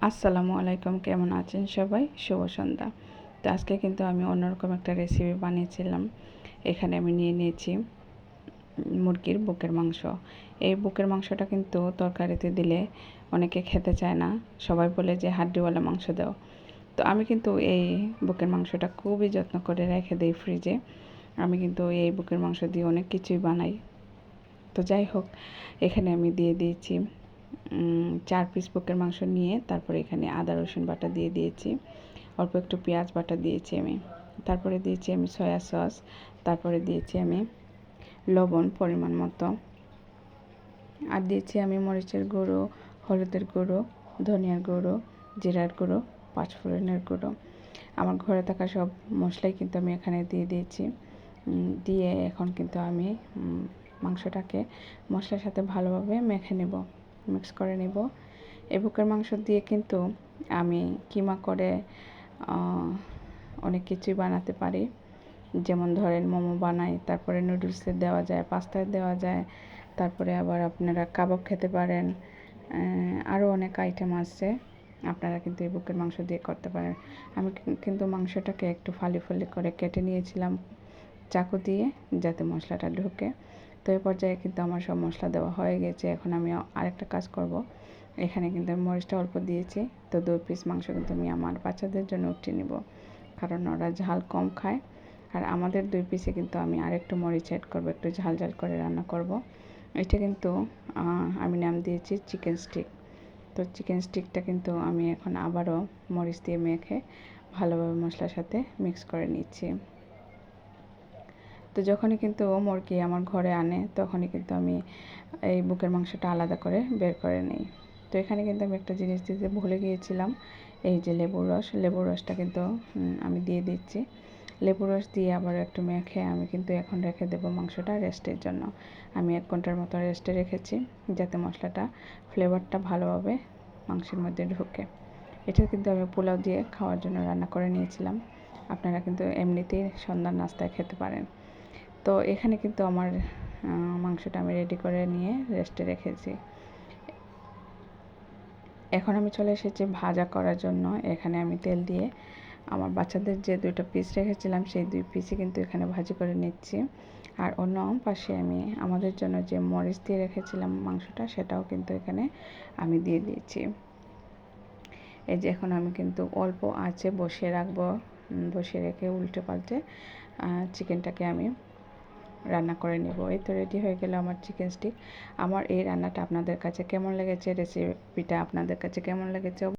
আসসালামু আলাইকুম, কেমন আছেন সবাই? শুভ সন্ধ্যা। তো আজকে কিন্তু আমি অন্যরকম একটা রেসিপি বানিয়েছিলাম। এখানে আমি নিয়ে নিয়েছি মুরগির বুকের মাংস। এই বুকের মাংসটা কিন্তু তরকারিতে দিলে অনেকে খেতে চায় না, সবাই বলে যে হাড্ডিওয়ালা মাংস দাও। তো আমি কিন্তু এই বুকের মাংসটা খুবই যত্ন করে রেখে দিই ফ্রিজে। আমি কিন্তু এই বুকের মাংস দিয়ে অনেক কিছুই বানাই। তো যাই হোক, এখানে আমি দিয়ে দিয়েছি 4 পিস বুকের মাংস নিয়ে, তারপরে এখানে আদা রসুন বাটা দিয়ে দিয়েছি, অল্প একটু পেঁয়াজ বাটা দিয়েছি আমি, তারপরে দিয়েছি আমি সয়া সস, তারপরে দিয়েছি আমি লবণ পরিমাণ মতো, আর দিয়েছি আমি মরিচের গুঁড়ো, হলুদের গুঁড়ো, ধনিয়ার গুঁড়ো, জিরার গুঁড়ো, পাঁচফোড়নের গুঁড়ো। আমার ঘরে থাকা সব মশলাই কিন্তু আমি এখানে দিয়ে দিয়েছি। দিয়ে এখন কিন্তু আমি মাংসটাকে মশলার সাথে ভালোভাবে মেখে নেব, মিক্স করে নেব। এই বুকের মাংস দিয়ে কিন্তু আমি কিমা করে অনেক কিছুই বানাতে পারি। যেমন ধরেন মোমো বানাই, তারপরে নুডলসে দেওয়া যায়, পাস্তায় দেওয়া যায়, তারপরে আবার আপনারা কাবাব খেতে পারেন। আরও অনেক আইটেম আছে, আপনারা কিন্তু এই বুকের মাংস দিয়ে করতে পারেন। আমি কিন্তু মাংসটাকে একটু ফালি ফালি করে কেটে নিয়েছিলাম চাকু দিয়ে, যাতে মশলাটা ঢুকে। তো এই পর্যায়ে কিন্তু আমার সব মশলা দেওয়া হয়ে গেছে। এখন আমি আরেকটা কাজ করব। এখানে কিন্তু আমি মরিচটা অল্প দিয়েছি। তো 2 পিস মাংস কিন্তু আমি আমার বাচ্চাদের জন্য উঠিয়ে নেব, কারণ ওরা ঝাল কম খায়। আর আমাদের 2 পিসে কিন্তু আমি আরেকটু মরিচ অ্যাড করব, একটু ঝাল ঝাল করে রান্না করব। এটা কিন্তু আমি নাম দিয়েছি চিকেন স্টিক। তো চিকেন স্টিকটা কিন্তু আমি এখন আবারও মরিচ দিয়ে মেখে ভালোভাবে মশলার সাথে মিক্স করে নিচ্ছি। তো যখনই কিন্তু মুরগি আমার ঘরে আনে, তখনই কিন্তু আমি এই বুকের মাংসটা আলাদা করে বের করে নিই। তো এখানে কিন্তু আমি একটা জিনিস দিতে ভুলে গিয়েছিলাম, এই যে লেবুর রস। লেবুর রসটা কিন্তু আমি দিয়ে দিচ্ছি। লেবুর রস দিয়ে আবার একটু মেখে আমি কিন্তু এখন রেখে দেবো মাংসটা রেস্টের জন্য। আমি 1 ঘন্টার মতো রেস্টে রেখেছি, যাতে মশলাটা ফ্লেভারটা ভালোভাবে মাংসের মধ্যে ঢোকে। এটা কিন্তু আমি পোলাও দিয়ে খাওয়ার জন্য রান্না করে নিয়েছিলাম। আপনারা কিন্তু এমনিতেই সন্ধ্যার নাস্তায় খেতে পারেন। তো এখানে কিন্তু আমার মাংসটা আমি রেডি করে নিয়ে রেস্টে রেখেছি। এখন আমি চলে এসেছি ভাজা করার জন্য। এখানে আমি তেল দিয়ে আমার বাচ্চাদের যে 2টা পিস রেখেছিলাম, সেই 2 পিসই কিন্তু এখানে ভাজি করে নিচ্ছি। আর অন্য পাশে আমি আমাদের জন্য যে মরিচ দিয়ে রেখেছিলাম মাংসটা, সেটাও কিন্তু এখানে আমি দিয়ে দিয়েছি। এই যে এখন আমি কিন্তু অল্প আঁচে বসিয়ে রাখবো, বসিয়ে রেখে উল্টে পাল্টে চিকেনটাকে আমি রান্না করে নেব। এই তো রেডি হয়ে গেল আমার চিকেন স্টিক। আমার এই রান্নাটা আপনাদের কাছে কেমন লেগেছে, রেসিপিটা আপনাদের কাছে কেমন লেগেছে